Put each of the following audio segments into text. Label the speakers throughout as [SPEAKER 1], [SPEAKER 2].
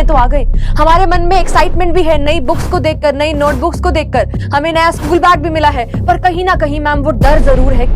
[SPEAKER 1] में तो आ गए। हमारे मन में एक्साइटमेंट भी है नई बुक्स को देखकर, नई नोटबुक्स को देखकर। हमें नया स्कूल बैग भी मिला है, पर कहीं ना कहीं मैम वो डर जरूर है।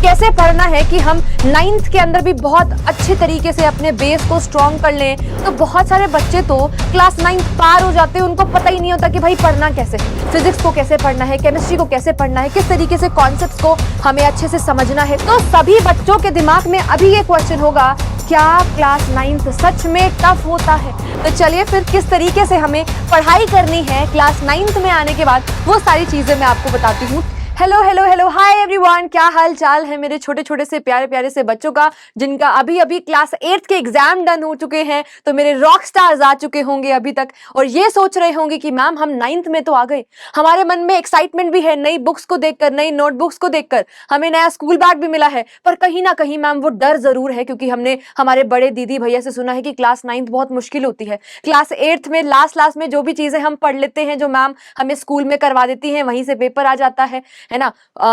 [SPEAKER 1] कैसे पढ़ना है कि हम 9th के अंदर भी बहुत अच्छे तरीके से अपने बेस को स्ट्रॉन्ग कर लें। तो बहुत सारे बच्चे तो क्लास 9 पार हो जाते हैं, उनको पता ही नहीं होता कि भाई पढ़ना कैसे, फिजिक्स को कैसे पढ़ना है, केमिस्ट्री को कैसे पढ़ना है, किस तरीके से कॉन्सेप्ट्स को हमें अच्छे से समझना है। तो सभी बच्चों के दिमाग में अभी ये क्वेश्चन होगा, क्या क्लास 9th सच में टफ होता है? तो चलिए फिर किस तरीके से हमें पढ़ाई करनी है क्लास 9th में आने के बाद, वो सारी चीजें मैं आपको बताती हूँ। Hello hello hello, hi everyone, क्या हाल चाल है मेरे छोटे छोटे से प्यारे प्यारे से बच्चों का, जिनका अभी अभी क्लास 8th के एग्जाम डन हो चुके हैं। तो मेरे रॉक स्टार्स आ चुके होंगे अभी तक, और ये सोच रहे होंगे कि मैम हम 9th में तो आ गए। हमारे मन में एक्साइटमेंट भी है नई बुक्स को देखकर, नई नोटबुक्स को देखकर। हमें नया स्कूल बैग भी मिला है, पर कहीं ना कहीं मैम वो डर जरूर है, क्योंकि हमने हमारे बड़े दीदी भैया से सुना है कि क्लास 9th बहुत मुश्किल होती है। क्लास 8th में लास्ट में जो भी चीजें हम पढ़ लेते हैं, जो मैम हमें स्कूल में करवा देती हैं, वहीं से पेपर आ जाता है ना।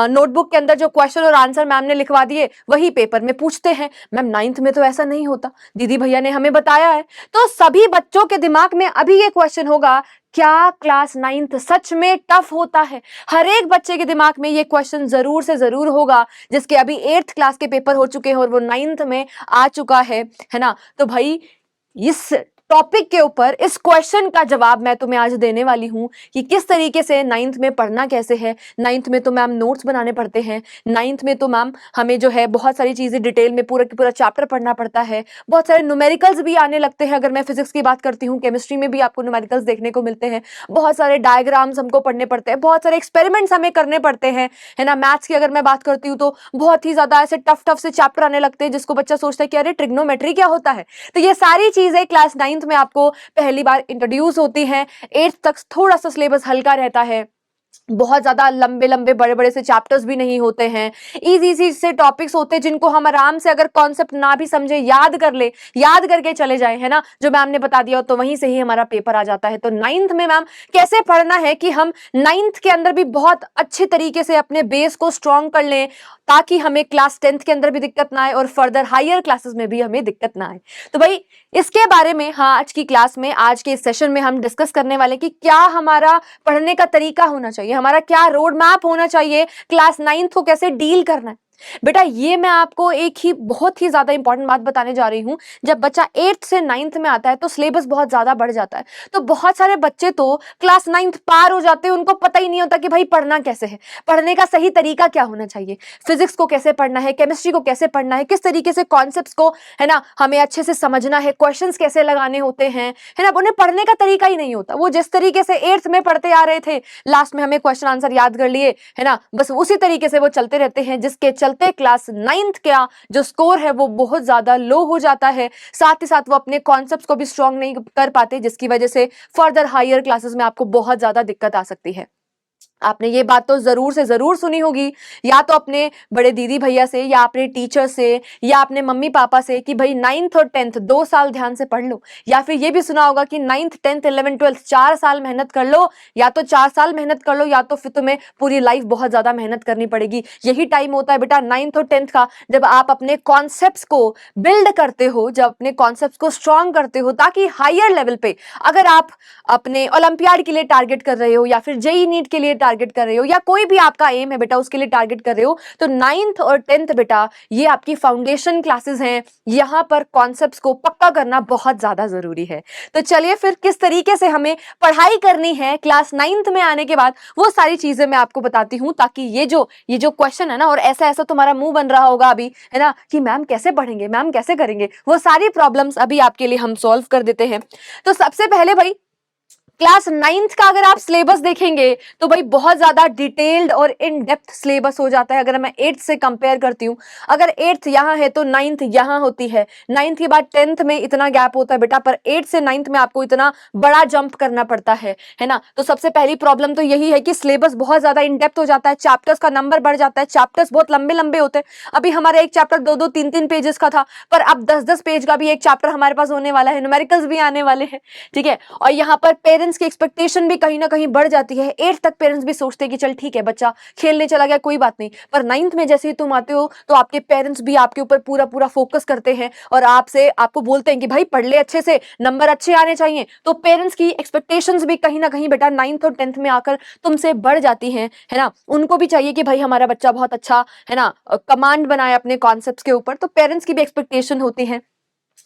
[SPEAKER 1] नोटबुक के अंदर जो क्वेश्चन और आंसर मैम ने लिखवा दिए वही पेपर में पूछते हैं। मैम 9th में तो ऐसा नहीं होता, दीदी भैया ने हमें बताया है। तो सभी बच्चों के दिमाग में अभी ये क्वेश्चन होगा, क्या क्लास 9th सच में टफ होता है? हर एक बच्चे के दिमाग में ये क्वेश्चन जरूर से जरूर होगा, जिसके अभी 8th क्लास के पेपर हो चुके हैं और वो 9th में आ चुका है ना। तो भाई इस टॉपिक के ऊपर इस क्वेश्चन का जवाब मैं तुम्हें आज देने वाली हूं कि किस तरीके से 9th में पढ़ना कैसे है। 9th में तो मैम नोट्स बनाने पड़ते हैं, 9th में तो मैम हमें जो है बहुत सारी चीजें डिटेल में पूरा की पूरा चैप्टर पढ़ना पड़ता है। बहुत सारे न्यूमेरिकल्स भी आने लगते हैं। अगर मैं फिजिक्स की बात करती हूँ, केमिस्ट्री में भी आपको न्यूमेरिकल्स देखने को मिलते हैं। बहुत सारे डायग्राम्स हमको पढ़ने पड़ते हैं, बहुत सारे एक्सपेरिमेंट्स हमें करने पड़ते हैं, है ना। मैथ्स की अगर मैं बात करती हूँ तो बहुत ही ज्यादा ऐसे टफ से चैप्टर आने लगते हैं, जिसको बच्चा सोचता है कि अरे ट्रिग्नोमेट्री क्या होता है। तो ये सारी चीजें क्लास 9th में आपको पहली बार इंट्रोड्यूस होती हैं। 8th तक थोड़ा सा सिलेबस हल्का रहता है, बहुत ज्यादा लंबे लंबे बड़े बड़े से चैप्टर्स भी नहीं होते हैं। इजी से टॉपिक्स होते हैं, जिनको हम आराम से अगर कॉन्सेप्ट ना भी समझे याद कर ले, याद करके चले जाए, है ना। जो मैम ने बता दिया तो वहीं से ही हमारा पेपर आ जाता है। तो 9th में मैम कैसे पढ़ना है कि हम 9th के अंदर भी बहुत अच्छे तरीके से अपने बेस को स्ट्रॉन्ग कर लें, ताकि हमें क्लास 10th के अंदर भी दिक्कत ना आए और फर्दर हायर क्लासेस में भी हमें दिक्कत ना आए। तो भाई इसके बारे में आज की क्लास में, आज के इस सेशन में हम डिस्कस करने वाले कि क्या हमारा पढ़ने का तरीका होना चाहिए, हमारा क्या रोड मैप होना चाहिए, क्लास 9th को कैसे डील करना है। बेटा ये मैं आपको एक ही बहुत ही ज्यादा इंपॉर्टेंट बात बताने जा रही हूं। जब बच्चा 8th से 9th में आता है तो सिलेबस बहुत ज्यादा बढ़ जाता है। तो बहुत सारे बच्चे तो क्लास 9th पार हो जाते हैं, उनको पता ही नहीं होता कि भाई पढ़ना कैसे है, पढ़ने का सही तरीका क्या होना चाहिए, फिजिक्स को कैसे पढ़ना है, केमिस्ट्री को कैसे पढ़ना है, किस तरीके से कॉन्सेप्ट्स को, है ना, हमें अच्छे से समझना है, क्वेश्चंस कैसे लगाने होते हैं, है ना। उन्हें पढ़ने का तरीका ही नहीं होता। वो जिस तरीके से 8th में पढ़ते आ रहे थे, लास्ट में हमें क्वेश्चन आंसर याद कर लिए, है ना, बस उसी तरीके से वो चलते रहते हैं, जिसके चलते क्लास 9th का जो स्कोर है वो बहुत ज्यादा लो हो जाता है। साथ ही साथ वो अपने कॉन्सेप्ट्स को भी स्ट्रॉन्ग नहीं कर पाते, जिसकी वजह से फर्दर हायर क्लासेस में आपको बहुत ज्यादा दिक्कत आ सकती है। आपने ये बात तो जरूर से जरूर सुनी होगी, या तो अपने बड़े दीदी भैया से, या अपने टीचर से, या अपने मम्मी पापा से, कि भाई 9th और 10th 2 साल ध्यान से पढ़ लो। या फिर ये भी सुना होगा कि 9th 10th 11th 12th 4 साल मेहनत कर लो, या तो 4 साल मेहनत कर लो, या तो फिर तुम्हें पूरी लाइफ बहुत ज्यादा मेहनत करनी पड़ेगी। यही टाइम होता है बेटा 9th और 10th का, जब आप अपने कॉन्सेप्ट्स को बिल्ड करते हो, जब अपने कॉन्सेप्ट्स को स्ट्रॉन्ग करते हो, ताकि हायर लेवल पे अगर आप अपने ओलंपियाड के लिए टारगेट कर रहे हो, या फिर जेईई नीट के लिए टारगेट कर रहे हो, या कोई भी आपका एम है बेटा उसके लिए टारगेट कर रहे हो, तो 9th और 10th बेटा ये आपकी फाउंडेशन क्लासेस हैं। यहां पर कॉन्सेप्ट्स को पक्का करना बहुत ज्यादा जरूरी है। तो चलिए फिर किस तरीके से हमें पढ़ाई करनी है क्लास 9th में आने के बाद, वो सारी चीजें मैं आपको बताती हूं, ताकि ये जो क्वेश्चन है ना, और ऐसा ऐसा तुम्हारा मुंह बन रहा होगा अभी, है ना, कि मैम कैसे पढ़ेंगे, मैम कैसे करेंगे, वो सारी प्रॉब्लम्स अभी आपके लिए हम सॉल्व कर देते हैं। तो सबसे पहले भाई क्लास 9th का अगर आप सिलेबस देखेंगे तो भाई बहुत ज्यादा डिटेल्ड और इन डेप्थ सिलेबस हो जाता है। अगर मैं 8th से कंपेयर करती हूँ, अगर 8th यहाँ है तो 9th यहाँ होती है, 9th के बाद 10th में इतना गैप होता है बेटा, पर 8th से 9th में आपको इतना बड़ा जंप करना पड़ता है ना। तो सबसे पहली प्रॉब्लम तो यही है कि सिलेबस बहुत ज्यादा इन डेप्थ हो जाता है, चैप्टर्स का नंबर बढ़ जाता है, चैप्टर्स बहुत लंबे लंबे होते हैं। अभी हमारा एक चैप्टर 2-2 3-3 पेजेस का था, पर अब 10-10 पेज का भी एक चैप्टर हमारे पास होने वाला है, न्यूमेरिकल्स भी आने वाले हैं, ठीक है। और यहाँ पर पेरेंट्स पेरेंट्स की एक्सपेक्टेशन भी कहीं ना कहीं बढ़ जाती है। 8th तक पेरेंट्स भी सोचते हैं कि चल ठीक है, बच्चा खेलने चला गया कोई बात नहीं, पर 9th में जैसे ही तुम आते हो तो आपके पेरेंट्स भी आपके ऊपर पूरा पूरा फोकस करते हैं और आपको बोलते हैं कि भाई पढ़ ले अच्छे से, नंबर अच्छे आने चाहिए। तो पेरेंट्स की एक्सपेक्टेशंस भी कहीं ना कहीं बेटा 9th और 10th में आकर तुमसे बढ़ जाती हैं, है ना। उनको भी चाहिए कि भाई हमारा बच्चा बहुत अच्छा, है ना, कमांड बनाए अपने कॉन्सेप्ट्स के ऊपर, तो पेरेंट्स की भी एक्सपेक्टेशन होती है।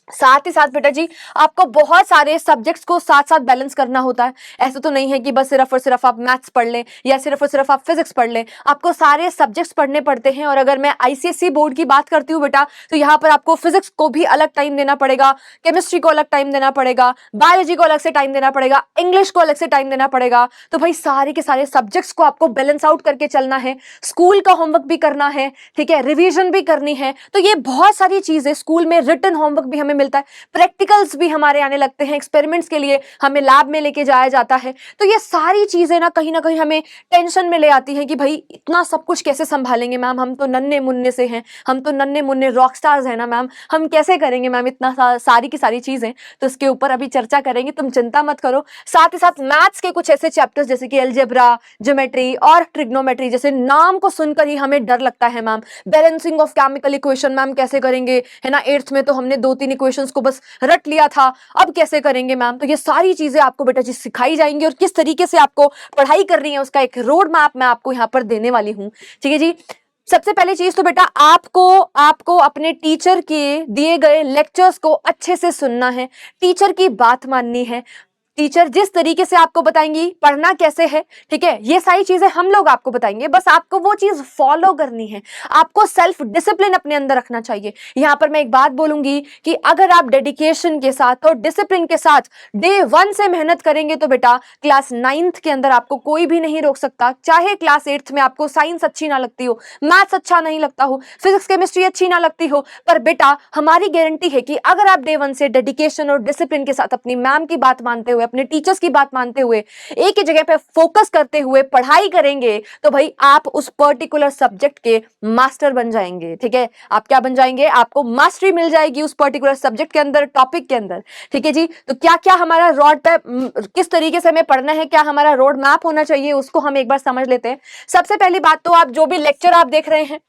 [SPEAKER 1] साथ ही साथ बेटा जी आपको बहुत सारे सब्जेक्ट्स को साथ साथ बैलेंस करना होता है। ऐसा तो नहीं है कि बस सिर्फ और सिर्फ आप मैथ्स पढ़ लें या सिर्फ और सिर्फ आप फिजिक्स पढ़ लें, आपको सारे सब्जेक्ट्स पढ़ने पड़ते हैं। और अगर मैं आईसीएसई बोर्ड की बात करती हूँ बेटा, तो यहाँ पर आपको फिजिक्स को भी अलग टाइम देना पड़ेगा, केमिस्ट्री को अलग टाइम देना पड़ेगा, बायोलॉजी को अलग से टाइम देना पड़ेगा, इंग्लिश को अलग से टाइम देना पड़ेगा। तो भाई सारे के सारे सब्जेक्ट्स को आपको बैलेंस आउट करके चलना है, स्कूल का होमवर्क भी करना है, ठीक है, रिविजन भी करनी है। तो ये बहुत सारी चीजें, स्कूल में रिटन होमवर्क भी हमें मिलता है, प्रैक्टिकल्स भी हमारे आने लगते हैं, एक्सपेरिमेंट्स के लिए हमें लैब में लेके जाया जाता है। तो ये सारी चीजें ना कहीं हमें टेंशन में ले आती हैं कि भाई इतना सब कुछ कैसे संभालेंगे मैम, हम तो नन्हे मुन्ने से हैं, हम तो नन्हे मुन्ने रॉक स्टार्स हैं ना मैम, हम कैसे करेंगे मैम इतना सारी की सारी चीजें। तो इसके ऊपर अभी चर्चा करेंगे, तुम चिंता मत करो। साथ ही साथ मैथ्स के कुछ ऐसे चैप्टर्स जैसे कि अलजेब्रा, ज्योमेट्री और ट्रिग्नोमेट्री, जैसे नाम को सुनकर ही हमें डर लगता है ma'am, balancing of chemical equation ma'am कैसे करेंगे, है ना। 8th में तो हमने 2-3 इक्वेशंस को बस रट लिया था, अब कैसे करेंगे मैम। तो ये सारी चीजें आपको बेटा जी सिखाई जाएंगी और किस तरीके से आपको पढ़ाई करनी है उसका एक रोड मैप मैं आपको यहाँ पर देने वाली हूँ, ठीक है जी। सबसे पहली चीज तो बेटा आपको अपने टीचर के दिए गए लेक्चर्स को अच्छे से सुनना है, टीचर की बात माननी है। टीचर जिस तरीके से आपको बताएंगी पढ़ना कैसे है, ठीक है, ये सारी चीजें हम लोग आपको बताएंगे, बस आपको वो चीज फॉलो करनी है। आपको सेल्फ डिसिप्लिन अपने अंदर रखना चाहिए। यहाँ पर मैं एक बात बोलूंगी कि अगर आप डेडिकेशन के साथ और डिसिप्लिन के साथ डे 1 से मेहनत करेंगे तो बेटा क्लास 9th के अंदर आपको कोई भी नहीं रोक सकता। चाहे क्लास 8th में आपको साइंस अच्छी ना लगती हो, मैथ्स अच्छा नहीं लगता हो, फिजिक्स केमिस्ट्री अच्छी ना लगती हो, पर बेटा हमारी गारंटी है कि अगर आप डे 1 से डेडिकेशन और डिसिप्लिन के साथ अपनी मैम की बात मानते हुए, अपने टीचर्स की बात मानते हुए, एक ही जगह पे फोकस करते हुए पढ़ाई करेंगे तो भाई आप उस पर्टिकुलर सब्जेक्ट के मास्टर बन जाएंगे, ठीक है। आप क्या बन जाएंगे, आपको मास्टरी मिल जाएगी उस पर्टिकुलर सब्जेक्ट के अंदर, टॉपिक के अंदर, ठीक है जी। तो क्या क्या हमारा रोड पे किस तरीके से हमें पढ़ना है, क्या हमारा रोड मैप होना चाहिए, उसको हम एक बार समझ लेते हैं। सबसे पहली बात तो आप जो भी लेक्चर आप देख रहे हैं,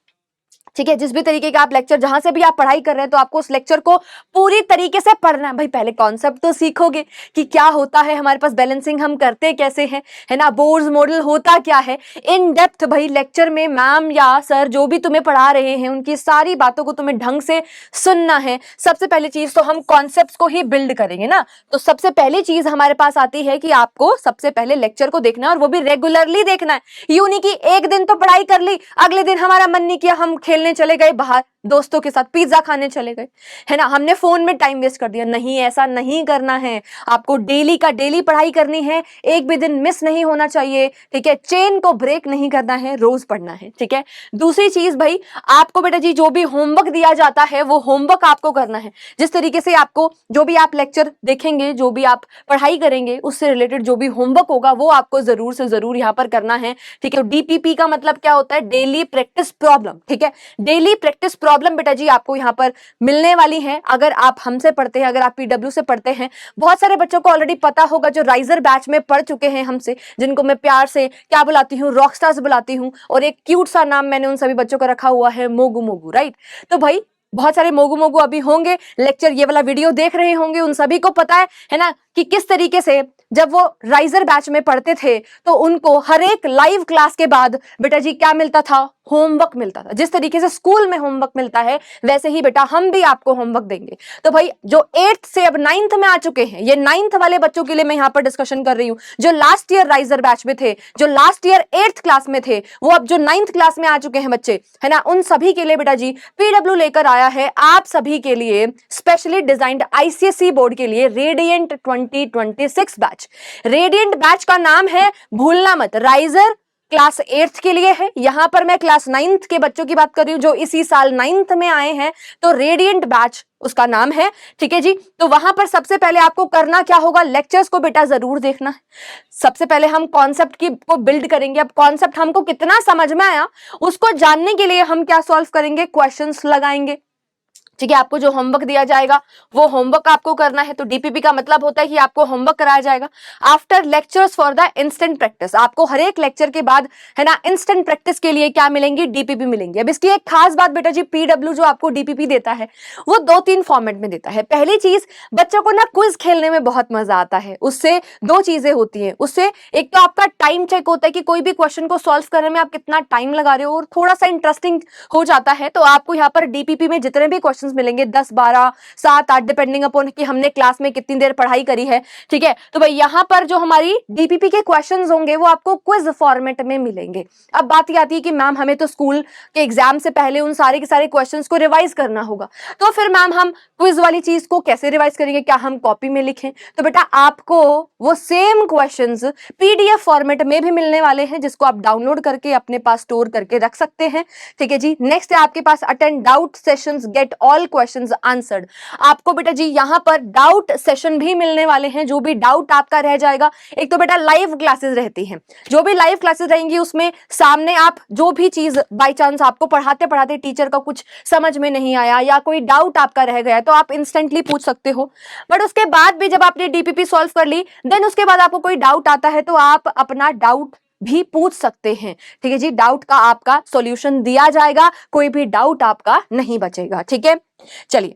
[SPEAKER 1] ठीक है, जिस भी तरीके का आप लेक्चर, जहां से भी आप पढ़ाई कर रहे हैं, तो आपको उस लेक्चर को पूरी तरीके से पढ़ना है। भाई पहले कॉन्सेप्ट तो सीखोगे कि क्या होता है हमारे पास, बैलेंसिंग हम करते कैसे हैं, है ना, बोर्स मॉडल होता क्या है, इन डेप्थ भाई लेक्चर में मैम या सर जो भी तुम्हें पढ़ा रहे हैं उनकी सारी बातों को तुम्हें ढंग से सुनना है। सबसे पहली चीज तो हम कॉन्सेप्ट्स को ही बिल्ड करेंगे ना, तो सबसे पहली चीज हमारे पास आती है कि आपको सबसे पहले लेक्चर को देखना है, और वो भी रेगुलरली देखना है। यूं नहीं कि एक दिन तो पढ़ाई कर ली, अगले दिन हमारा मन नहीं किया, हम खेलने चले गए बाहर दोस्तों के साथ, पिज्जा खाने चले गए, है ना, हमने फोन में टाइम वेस्ट कर दिया। नहीं, ऐसा नहीं करना है। आपको डेली का डेली पढ़ाई करनी है, एक भी दिन मिस नहीं होना चाहिए, ठीक है, चेन को ब्रेक नहीं करना है, रोज पढ़ना है, ठीक है। दूसरी चीज भाई, आपको बेटा जी जो भी होमवर्क दिया जाता है वो होमवर्क आपको करना है। जिस तरीके से आपको जो भी आप लेक्चर देखेंगे, जो भी आप पढ़ाई करेंगे, उससे रिलेटेड जो भी होमवर्क होगा वो आपको जरूर से जरूर यहाँ पर करना है, ठीक है। डीपीपी का मतलब क्या होता है, डेली प्रैक्टिस प्रॉब्लम, ठीक है। डेली प्रैक्टिस प्रॉब्लम बेटा जी आपको यहाँ पर मिलने वाली है अगर आप हमसे पढ़ते हैं, अगर आप पीडब्ल्यू से पढ़ते हैं। बहुत सारे बच्चों को ऑलरेडी पता होगा जो राइजर बैच में पढ़ चुके हैं हमसे, जिनको मैं प्यार से क्या बुलाती हूँ, रॉकस्टार्स बुलाती हूँ, और एक क्यूट सा नाम मैंने उन सभी बच्चों का रखा हुआ है, मोगू मोगू, राइट। तो भाई बहुत सारे मोगू मोगू अभी होंगे, लेक्चर ये वाला वीडियो देख रहे होंगे, उन सभी को पता है ना, कि किस तरीके से जब वो राइजर बैच में पढ़ते थे तो उनको हर एक लाइव क्लास के बाद बेटा जी क्या मिलता था, होमवर्क मिलता था। जिस तरीके से स्कूल में होमवर्क मिलता है वैसे ही बेटा हम भी आपको होमवर्क देंगे। तो भाई जो 8th से अब 9th में आ चुके हैं, ये 9th वाले बच्चों के लिए मैं यहाँ पर डिस्कशन कर रही हूँ, जो लास्ट ईयर राइजर बैच में थे, जो लास्ट ईयर 8th क्लास में थे, वो अब जो 9th क्लास में आ चुके हैं बच्चे, है ना, उन सभी के लिए बेटा जी पीडब्ल्यू लेकर आया है आप सभी के लिए स्पेशली डिजाइंड आईसीएसई बोर्ड के लिए रेडिएंट 2026 बैच। रेडिएंट बैच का नाम है, भूलना मत, राइजर क्लास 8th के लिए है। यहां पर मैं क्लास 9th के बच्चों की बात कर रही हूं जो इसी साल 9th में आए हैं, तो रेडिएंट बैच उसका नाम है, ठीक है जी। तो वहां पर सबसे पहले आपको करना क्या होगा, लेक्चर्स को बेटा जरूर देखना है। सबसे पहले हम कॉन्सेप्ट को बिल्ड करेंगे। अब कॉन्सेप्ट हमको कितना समझ में आया उसको जानने के लिए हम क्या सॉल्व करेंगे, क्वेश्चंस लगाएंगे। ठीक है, आपको जो होमवर्क दिया जाएगा वो होमवर्क आपको करना है, तो डीपीपी का मतलब होता है कि आपको होमवर्क कराया जाएगा। After lectures for the instant practice, आपको हर एक लेक्चर के बाद है ना इंस्टेंट प्रैक्टिस के लिए क्या मिलेंगी, डीपीपी मिलेंगी। अब इसकी एक खास बात बेटा जी, पीडब्ल्यू जो आपको डीपीपी देता है वो 2-3 फॉर्मेट में देता है। पहली चीज, बच्चों को ना क्विज खेलने में बहुत मजा आता है, उससे 2 चीजें होती है। उससे एक तो आपका टाइम चेक होता है कि कोई भी क्वेश्चन को सॉल्व करने में आप कितना टाइम लगा रहे हो, और थोड़ा सा इंटरेस्टिंग हो जाता है। तो आपको यहाँ पर डीपीपी में जितने भी क्वेश्चंस मिलेंगे 10, 12, 7, 8 डिपेंडिंग अपॉन कि हमने क्लास में कितनी देर पढ़ाई करी है, ठीक है। तो भाई यहाँ पर जो हमारी डीपीपी के क्वेश्चंस होंगे वो आपको क्विज फॉर्मेट में मिलेंगे। अब बात ये आती है कि मैम हमें तो स्कूल के एग्जाम से पहले उन सारे के सारे क्वेश्चंस को रिवाइज करना होगा, तो फिर मैम हम क्विज वाली चीज को कैसे रिवाइज करेंगे, क्या हम कॉपी में लिखें? तो बेटा आपको वो सेम क्वेश्चंस पीडीएफ फॉर्मेट में भी मिलने वाले हैं, जिसको आप डाउनलोड करके अपने पास स्टोर करके रख सकते हैं, ठीक है जी। नेक्स्ट है आपके पास attend doubt sessions, get all questions answered. आपको बेटा जी यहाँ पर डाउट सेशन भी मिलने वाले हैं, जो भी डाउट आपका रह जाएगा। एक तो बेटा लाइव क्लासेस रहती हैं, जो भी लाइव क्लासेस रहेंगी उसमें सामने आप जो भी चीज बाय चांस आपको पढ़ाते पढ़ाते टीचर का कुछ समझ में नहीं आया या कोई डाउट आपका रह गया तो आप इंस्टेंटली पूछ सकते हो। बट उसके बाद भी जब आपने डीपीपी सॉल्व कर ली, देन उसके बाद आपको कोई डाउट आता है तो आप अपना डाउट भी पूछ सकते हैं, ठीक है जी। डाउट का आपका सॉल्यूशन दिया जाएगा, कोई भी डाउट आपका नहीं बचेगा, ठीक है। चलिए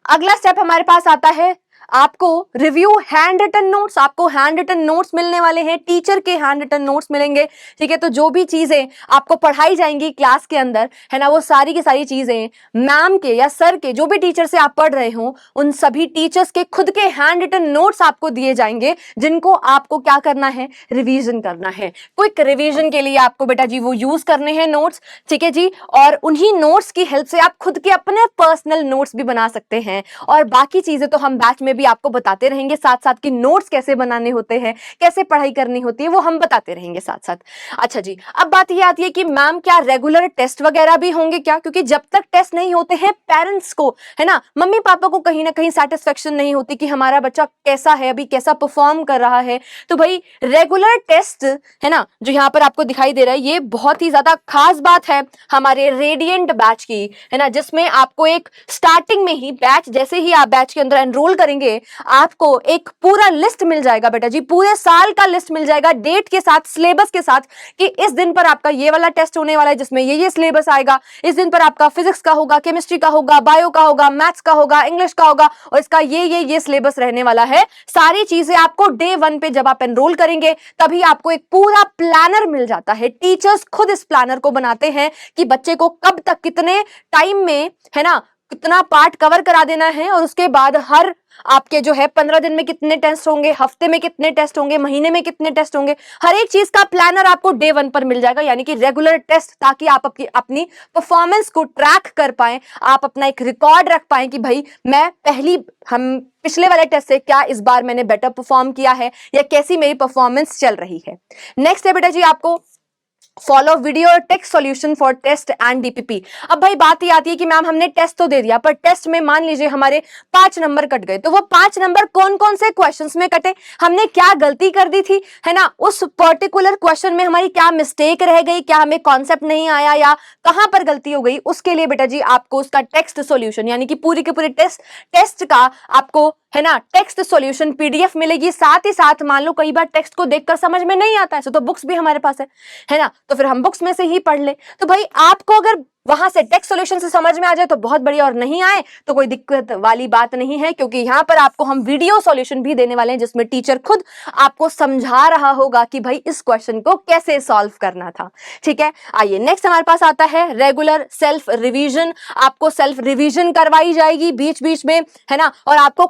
[SPEAKER 1] अगला स्टेप हमारे पास आता है आपको रिव्यू हैंड रिटन नोट्स। आपको हैंड रिटन नोट्स मिलने वाले हैं, टीचर के हैंड रिटन नोट्स मिलेंगे, ठीक है। तो जो भी चीजें आपको पढ़ाई जाएंगी क्लास के अंदर है ना, वो सारी की सारी चीजें मैम के या सर के, जो भी टीचर से आप पढ़ रहे हो, उन सभी टीचर्स के खुद के हैंड रिटन नोट्स आपको दिए जाएंगे, जिनको आपको क्या करना है, रिवीजन करना है। क्विक रिवीजन के लिए आपको बेटा जी वो यूज करने हैं नोट्स, ठीक है जी। और उन्हीं नोट्स की हेल्प से आप खुद के अपने पर्सनल नोट्स भी बना सकते हैं, और बाकी चीजें तो हम बैच में भी आपको बताते रहेंगे, साथ साथ कि नोट्स कैसे बनाने होते हैं, कैसे पढ़ाई करनी होती है, वो हम बताते रहेंगे साथ साथ। अच्छा जी, अब बात ये आती है कि मैम क्या रेगुलर टेस्ट वगैरह भी होंगे क्या? क्योंकि जब तक टेस्ट नहीं होते हैं पेरेंट्स को है ना, मम्मी पापा को कहीं ना कहीं सेटिस्फेक्शन नहीं होती कि हमारा बच्चा कैसा है, अभी कैसा परफॉर्म कर रहा है। तो भाई रेगुलर टेस्ट है ना, जो यहाँ पर आपको दिखाई दे रहा है, ये बहुत ही ज्यादा खास बात है हमारे रेडिएंट बैच की है ना, जिसमें आपको एक स्टार्टिंग में ही बैच, जैसे ही आप बैच के अंदर एनरोल करेंगे आपको एक पूरा लिस्ट मिल जाएगा बेटा जी, पूरे साल का लिस्ट मिल जाएगा, डेट के साथ, सिलेबस के साथ, कि इस दिन पर आपका ये वाला टेस्ट होने वाला है जिसमें ये सिलेबस आएगा, इस दिन पर आपका फिजिक्स का होगा, केमिस्ट्री का होगा, बायो का होगा, मैथ्स का होगा, इंग्लिश का होगा, और इसका ये सिलेबस रहने वाला है। सारी चीजें आपको डे 1 पे जब आप एनरोल करेंगे तभी आपको एक पूरा प्लानर मिल जाता है। टीचर्स खुद इस प्लानर को बनाते हैं कि बच्चे को कब तक कितने टाइम में है ना कितना पार्ट कवर करा देना है, और उसके बाद हर आपके जो है 15 दिन में कितने टेस्ट होंगे, हफ्ते में कितने टेस्ट होंगे, महीने में कितने टेस्ट होंगे, हर एक चीज का प्लानर आपको डे 1 पर मिल जाएगा, यानी कि रेगुलर टेस्ट, ताकि आप अपनी परफॉर्मेंस को ट्रैक कर पाए, आप अपना एक रिकॉर्ड रख पाए कि भाई हम पिछले वाले टेस्ट से क्या इस बार मैंने बेटर परफॉर्म किया है, या कैसी मेरी परफॉर्मेंस चल रही है। नेक्स्ट है बेटा जी आपको फॉलो वीडियो और text solution for test and DPP. अब भाई बात ये आती है कि मैम हमने टेस्ट तो दे दिया, पर टेस्ट में मान लीजिए हमारे 5 नंबर कट गए, तो वो 5 नंबर कौन कौन से क्वेश्चंस में कटे, हमने क्या गलती कर दी थी है ना, उस पर्टिकुलर क्वेश्चन में हमारी क्या मिस्टेक रह गई, क्या हमें कॉन्सेप्ट नहीं आया, या कहां पर गलती हो गई, उसके लिए बेटा जी आपको उसका टेक्स्ट सॉल्यूशन, यानी कि पूरी के पूरी टेस्ट का आपको है ना टेक्स्ट सॉल्यूशन पीडीएफ मिलेगी। साथ ही साथ मान लो कई बार टेक्स्ट को देखकर समझ में नहीं आता है, तो बुक्स भी हमारे पास है ना, तो फिर हम बुक्स में से ही पढ़ ले। तो भाई आपको अगर वहां से टेक्स्ट सॉल्यूशन से समझ में आ जाए तो बहुत बढ़िया, और नहीं आए तो कोई दिक्कत वाली बात नहीं है, क्योंकि यहाँ पर आपको हम वीडियो सॉल्यूशन भी देने वाले हैं, जिसमें टीचर खुद आपको समझा रहा होगा कि भाई इस क्वेश्चन को कैसे सॉल्व करना था, ठीक है। आइए नेक्स्ट हमारे पास आता है रेगुलर सेल्फ रिवीजन। आपको सेल्फ रिवीजन करवाई जाएगी बीच बीच में है ना, और आपको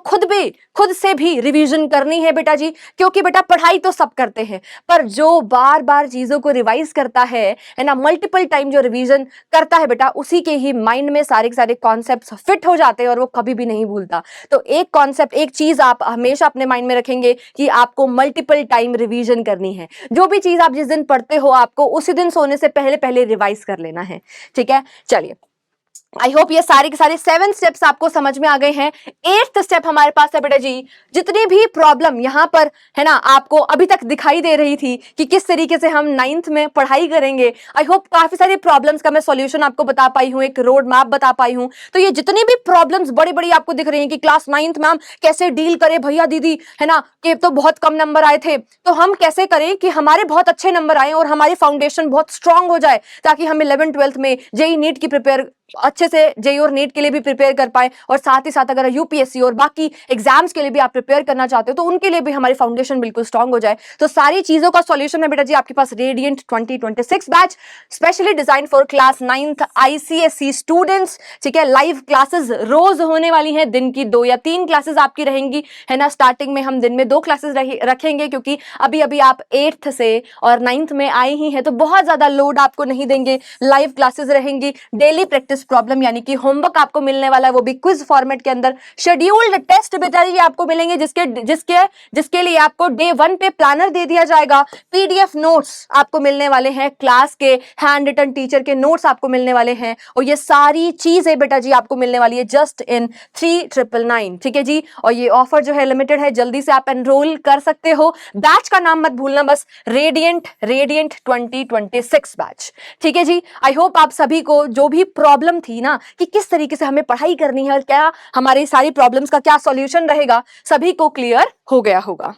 [SPEAKER 1] खुद से भी रिवीजन करनी है बेटा जी, क्योंकि बेटा पढ़ाई तो सब करते हैं, पर जो बार बार चीजों को रिवाइज करता है ना, मल्टीपल टाइम जो रिवीजन करता है बेटा, उसी के ही माइंड में सारे के सारे कॉन्सेप्ट्स फिट हो जाते हैं, और वो कभी भी नहीं भूलता। तो एक कॉन्सेप्ट, एक चीज आप हमेशा अपने माइंड में रखेंगे कि आपको मल्टीपल टाइम रिवीजन करनी है। जो भी चीज आप जिस दिन पढ़ते हो, आपको उसी दिन सोने से पहले पहले रिवाइज कर लेना है, ठीक है। चलिए आई होप ये सारे के सारे 7 स्टेप्स आपको समझ में आ गए हैं। 8th स्टेप हमारे पास है बेटा जी, जितनी भी प्रॉब्लम यहाँ पर है ना आपको अभी तक दिखाई दे रही थी कि किस तरीके से हम 9th में पढ़ाई करेंगे, आई होप काफी सारी प्रॉब्लम्स का मैं सॉल्यूशन आपको बता पाई हूँ, एक रोड मैप बता पाई हूँ। तो ये जितनी भी प्रॉब्लम्स बड़ी बड़ी आपको दिख रही है कि क्लास 9th मैम कैसे डील करें भैया दीदी, है ना, कि तो बहुत कम नंबर आए थे, तो हम कैसे करें कि हमारे बहुत अच्छे नंबर आए और हमारी फाउंडेशन बहुत स्ट्रांग हो जाए, ताकि हम 11th 12th में जेई नीट की प्रिपेयर अच्छे से जेई और नीट के लिए भी प्रिपेयर कर पाए, और साथ ही साथ अगर यूपीएससी और बाकी एग्जाम्स के लिए भी आप प्रिपेयर करना चाहते हो तो उनके लिए भी हमारी फाउंडेशन बिल्कुल स्ट्रांग हो जाए। तो सारी चीजों का सॉल्यूशन है बेटा जी आपके पास radiant 2026 batch, specially design for class 9th ICSE students. ठीक है, लाइव क्लासेस रोज होने वाली हैं, दिन की 2 या 3 क्लासेस आपकी रहेंगी, है ना। स्टार्टिंग में हम दिन में 2 क्लासेस रखेंगे, क्योंकि अभी अभी आप 8th से और 9th में आए ही हैं, तो बहुत ज्यादा लोड आपको नहीं देंगे। लाइव क्लासेस रहेंगी, डेली प्रैक्टिस प्रॉब्लम यानी कि होमवर्क आपको मिलने वाला है, वो भी क्विज फॉर्मेट के अंदर। शेड्यूल्ड टेस्ट बेटा जी आपको मिलेंगे, जिसके लिए आपको डे 1 पे प्लानर दे दिया जाएगा। पीडीएफ नोट्स आपको मिलने वाले हैं, क्लास के हैंड रिटन टीचर के नोट्स आपको मिलने वाले हैं, और ये सारी चीजें बेटा जी आपको मिलने वाली है जस्ट इन 3999। ठीक है जी, और ये ऑफर जो है लिमिटेड है, जल्दी से आप एनरोल कर सकते हो। बैच का नाम मत भूलना, बस रेडिएंट 2026 बैच। ठीक है जी, आई होप आप सभी को जो भी प्रॉब्लम थी ना कि किस तरीके से हमें पढ़ाई करनी है और क्या हमारी सारी प्रॉब्लम्स का क्या सॉल्यूशन रहेगा, सभी को क्लियर हो गया होगा।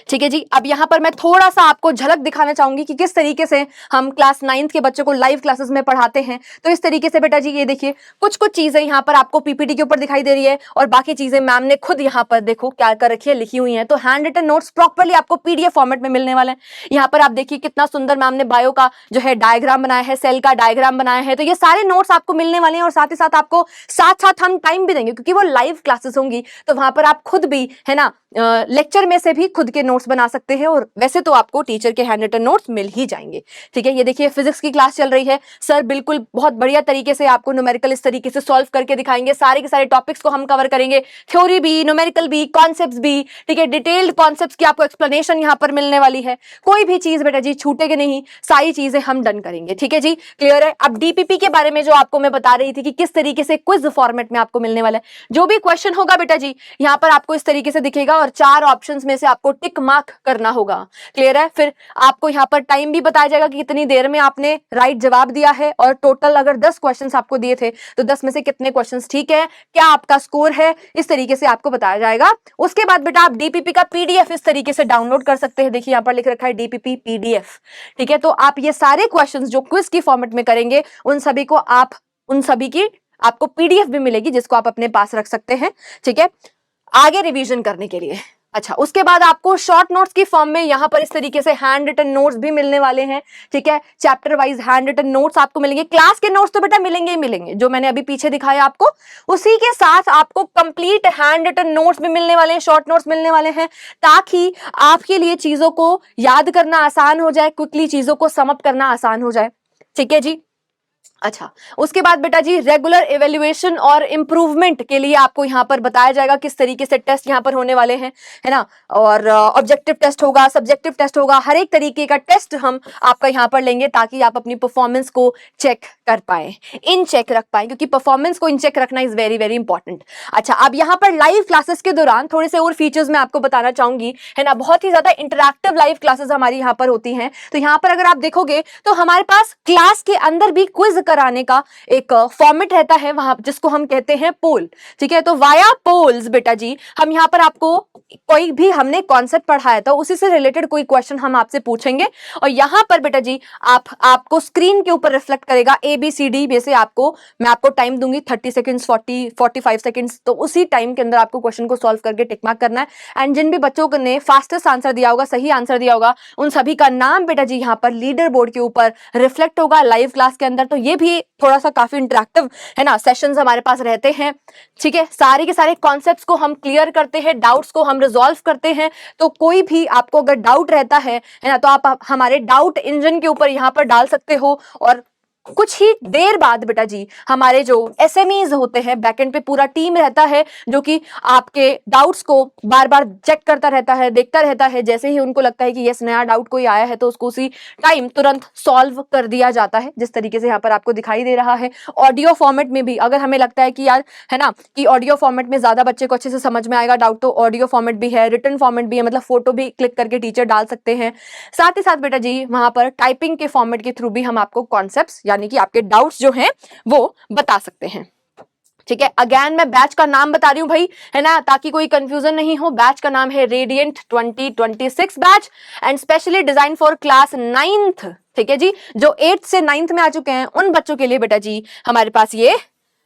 [SPEAKER 1] ठीक है जी, अब यहां पर मैं थोड़ा सा आपको झलक दिखाना चाहूंगी कि किस तरीके से हम क्लास 9th के बच्चों को लाइव क्लासेस में पढ़ाते हैं। तो इस तरीके से बेटा जी ये देखिए, कुछ कुछ चीजें यहां पर आपको पीपीटी के ऊपर दिखाई दे रही है, और बाकी चीजें मैम ने खुद यहां पर देखो क्या कर रखी है, लिखी हुई है। तो हैंड रिटन नोट्स प्रॉपरली आपको पीडीएफ फॉर्मेट में मिलने वाले हैं। यहाँ पर आप देखिए कितना सुंदर मैम ने बायो का जो है डायग्राम बनाया है, सेल का डायग्राम बनाया है। तो ये सारे नोट्स आपको मिलने वाले हैं, और साथ ही साथ आपको साथ साथ हम टाइम भी देंगे, क्योंकि वो लाइव क्लासेस होंगी, तो वहां पर आप खुद भी है ना लेक्चर में से भी खुद के नोट्स बना सकते हैं, और वैसे तो आपको टीचर के हैंड रिटन नोट्स मिल ही जाएंगे। ठीक है, ये देखिए फिजिक्स की क्लास चल रही है, सर बिल्कुल बहुत बढ़िया तरीके से आपको न्यूमेरिकल इस तरीके से सॉल्व करके दिखाएंगे। सारे के सारे टॉपिक्स को हम कवर करेंगे, थ्योरी भी, न्यूमेरिकल भी, कॉन्सेप्ट्स भी। ठीक है, डिटेल्ड कॉन्सेप्ट्स की आपको एक्सप्लेनेशन यहाँ पर मिलने वाली है। कोई भी चीज बेटा जी छूटेगी नहीं, सारी चीजें हम डन करेंगे। ठीक है जी, क्लियर है। अब डीपीपी के बारे में जो आपको मैं बता रही थी कि किस तरीके से क्विज फॉर्मेट में आपको मिलने वाला है, जो भी क्वेश्चन होगा बेटा जी यहाँ पर आपको इस तरीके से दिखेगा, और 4 ऑप्शंस में से आपको टिक मार्क करना होगा। क्लियर है। फिर आपको यहाँ पर टाइम भी बताया जाएगा कि कितनी देर में आपने राइट जवाब दिया है, और टोटल अगर 10 क्वेश्चंस आपको दिए थे तो 10 में से कितने क्वेश्चंस ठीक है, क्या आपका स्कोर है, इस तरीके से आपको बताया जाएगा। उसके बाद बेटा आप डीपीपी का पीडीएफ इस तरीके से डाउनलोड कर सकते हैं। देखिए यहाँ पर लिख रखा है डीपीपी पीडीएफ। ठीक है, तो आप ये सारे क्वेश्चंस जो क्विज की फॉर्मेट में करेंगे उन सभी की आपको पीडीएफ भी मिलेगी, जिसको आप अपने पास रख सकते हैं। ठीक है, आगे रिवीजन करने के लिए। अच्छा, उसके बाद आपको शॉर्ट नोट्स की फॉर्म में यहाँ पर इस तरीके से हैंड रिटन नोट्स भी मिलने वाले हैं। ठीक है, chapter wise hand written notes आपको मिलेंगे। क्लास के नोट्स तो बेटा मिलेंगे ही मिलेंगे, जो मैंने अभी पीछे दिखाया आपको, उसी के साथ आपको कंप्लीट हैंड रिटन नोट्स भी मिलने वाले हैं, शॉर्ट नोट्स मिलने वाले हैं, ताकि आपके लिए चीजों को याद करना आसान हो जाए, क्विकली चीजों को सम अप करना आसान हो जाए। ठीक है जी। अच्छा, उसके बाद बेटा जी रेगुलर इवेल्युएशन और इंप्रूवमेंट के लिए आपको यहाँ पर बताया जाएगा किस तरीके से टेस्ट यहाँ पर होने वाले हैं, है ना। और ऑब्जेक्टिव टेस्ट होगा, सब्जेक्टिव टेस्ट होगा, हर एक तरीके का टेस्ट हम आपका यहाँ पर लेंगे, ताकि आप अपनी परफॉर्मेंस को चेक कर पाए, इन चेक रख पाए, क्योंकि परफॉर्मेंस को इन चेक रखना इज वेरी वेरी इंपॉर्टेंट। अच्छा, अब यहाँ पर लाइव क्लासेस के दौरान थोड़े से और फीचर्स मैं आपको बताना चाहूंगी, है ना। बहुत ही ज्यादा इंटरैक्टिव लाइव क्लासेस हमारी यहाँ पर होती हैं। तो यहाँ पर अगर आप देखोगे तो हमारे पास क्लास के अंदर भी क्विज कराने का एक फॉर्मेट रहता है वहां, जिसको हम कहते हैं पोल। ठीक है, तो वाया पोल्स बेटा जी हम यहाँ पर आपको कोई भी हमने कॉन्सेप्ट पढ़ाया था उसी से रिलेटेड कोई क्वेश्चन हम आपसे पूछेंगे, और यहाँ पर बेटा जी आपको स्क्रीन के ऊपर रिफ्लेक्ट करेगा ABCD में से मैं आपको टाइम दूंगी 30 सेकंड्स, 45 सेकंड्स। तो उसी टाइम के अंदर आपको क्वेश्चन को सॉल्व करके टिक मार्क करना है। एंड जिन भी बच्चों ने फास्टेस्ट आंसर दिया होगा, सही आंसर दिया होगा, उन सभी का नाम बेटा जी यहाँ पर लीडर बोर्ड के ऊपर रिफ्लेक्ट होगा लाइव क्लास के अंदर। तो ये भी थोड़ा सा काफी इंटरेक्टिव है ना सेशंस हमारे पास रहते हैं। ठीक है, सारे के सारे कॉन्सेप्ट्स को हम क्लियर करते हैं, डाउट्स को हम रिजॉल्व करते हैं। तो कोई भी आपको अगर डाउट रहता है ना, तो आप हमारे डाउट इंजन के ऊपर यहाँ पर डाल सकते हो, और कुछ ही देर बाद बेटा जी हमारे जो एसएमईज होते हैं, बैकएंड पे पूरा टीम रहता है जो कि आपके डाउट्स को बार बार चेक करता रहता है, देखता रहता है। जैसे ही उनको लगता है कि यस नया डाउट कोई आया है तो उसको उसी टाइम तुरंत सॉल्व कर दिया जाता है, जिस तरीके से यहाँ पर आपको दिखाई दे रहा है। ऑडियो फॉर्मेट में भी अगर हमें लगता है कि यार है ना कि ऑडियो फॉर्मेट में ज्यादा बच्चे को अच्छे से समझ में आएगा डाउट, तो ऑडियो फॉर्मेट भी है, रिटन फॉर्मेट भी है, मतलब फोटो भी क्लिक करके टीचर डाल सकते हैं। साथ ही साथ बेटा जी वहां पर टाइपिंग के फॉर्मेट के थ्रू भी हम आपको कॉन्सेप्ट्स यानी कि आपके डाउट्स जो हैं वो बता सकते हैं। ठीक है, अगेन मैं बैच का नाम बता रही हूं भाई, है ना, ताकि कोई कंफ्यूजन नहीं हो। बैच का नाम है radiant 2026 batch and specially design for class 9th। ठीक है जी, जो 8th से 9th में आ चुके हैं उन बच्चों के लिए बेटा जी हमारे पास ये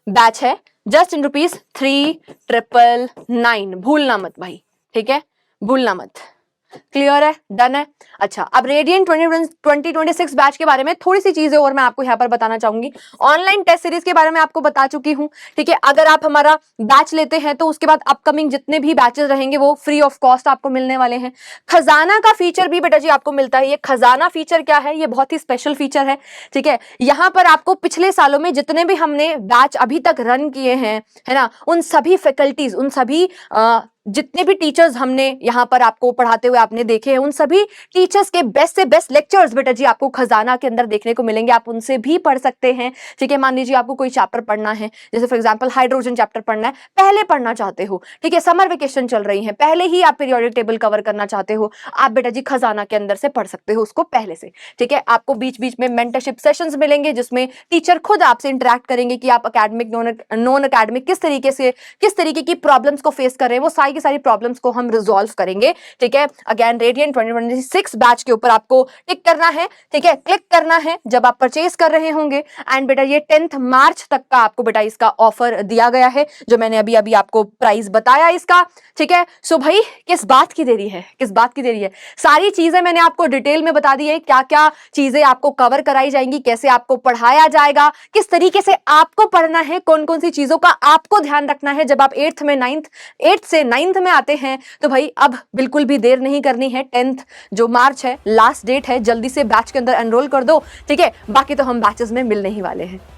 [SPEAKER 1] बैच है जस्ट इन ₹3,999। भूलना मत भाई, ठीक है, भूलना मत। क्लियर है, डन है। अच्छा, अब रेडिएंट 2026 बैच के बारे में थोड़ी सी चीजें और मैं आपको यहाँ पर बताना चाहूंगी। ऑनलाइन टेस्ट सीरीज के बारे में आपको बता चुकी हूँ। ठीक है, अगर आप हमारा बैच लेते हैं तो उसके बाद अपकमिंग जितने भी बैचेस रहेंगे वो फ्री ऑफ कॉस्ट आपको मिलने वाले हैं। खजाना का फीचर भी बेटा जी आपको मिलता है। ये खजाना फीचर क्या है, ये बहुत ही स्पेशल फीचर है। ठीक है, यहाँ पर आपको पिछले सालों में जितने भी हमने बैच अभी तक रन किए हैं, है ना, उन सभी फैकल्टीज, उन सभी जितने भी टीचर्स हमने यहाँ पर आपको पढ़ाते हुए आपने देखे हैं, उन सभी टीचर्स के बेस्ट से बेस्ट लेक्चर्स बेटा जी आपको खजाना के अंदर देखने को मिलेंगे। आप उनसे भी पढ़ सकते हैं। ठीक है, मान लीजिए आपको कोई चैप्टर पढ़ना है, जैसे फॉर एग्जांपल हाइड्रोजन चैप्टर पढ़ना है, पहले पढ़ना चाहते हो, ठीक है, समर वेकेशन चल रही है, पहले ही आप पीरियोडिक टेबल कवर करना चाहते हो, आप बेटा जी खजाना के अंदर से पढ़ सकते हो उसको पहले से। ठीक है, आपको बीच बीच में मेंटरशिप सेशंस मिलेंगे जिसमें टीचर खुद आपसे इंटरेक्ट करेंगे कि आप अकेडमिक नॉन अकेडमिक किस तरीके की प्रॉब्लम्स को फेस कर रहे हैं, वो सारी प्रॉब्लम्स को हम रिजॉल्व करेंगे। ठीक है, अगेन रेडिएंट 2026 बैच के ऊपर आपको टिक करना है, ठीक है, क्लिक करना है जब आप परचेज कर रहे होंगे। एंड बेटा ये 10th मार्च तक का आपको बेटा इसका ऑफर दिया गया है, जो मैंने अभी आपको प्राइस बताया इसका। ठीक है, सो भाई किस बात की देरी है, किस बात की देरी है। सारी चीजें मैंने आपको डिटेल में बता दी है, क्या क्या चीजें आपको कवर कराई जाएंगी, कैसे आपको पढ़ाया जाएगा, किस तरीके से आपको पढ़ना है, कौन कौन सी चीजों का आपको ध्यान रखना है जब आप 8th से 9th में आते हैं। तो भाई अब बिल्कुल भी देर नहीं करनी है। 10th जो मार्च है लास्ट डेट है, जल्दी से बैच के अंदर एनरोल कर दो। ठीक है, बाकी तो हम बैचेस में मिलने ही वाले हैं।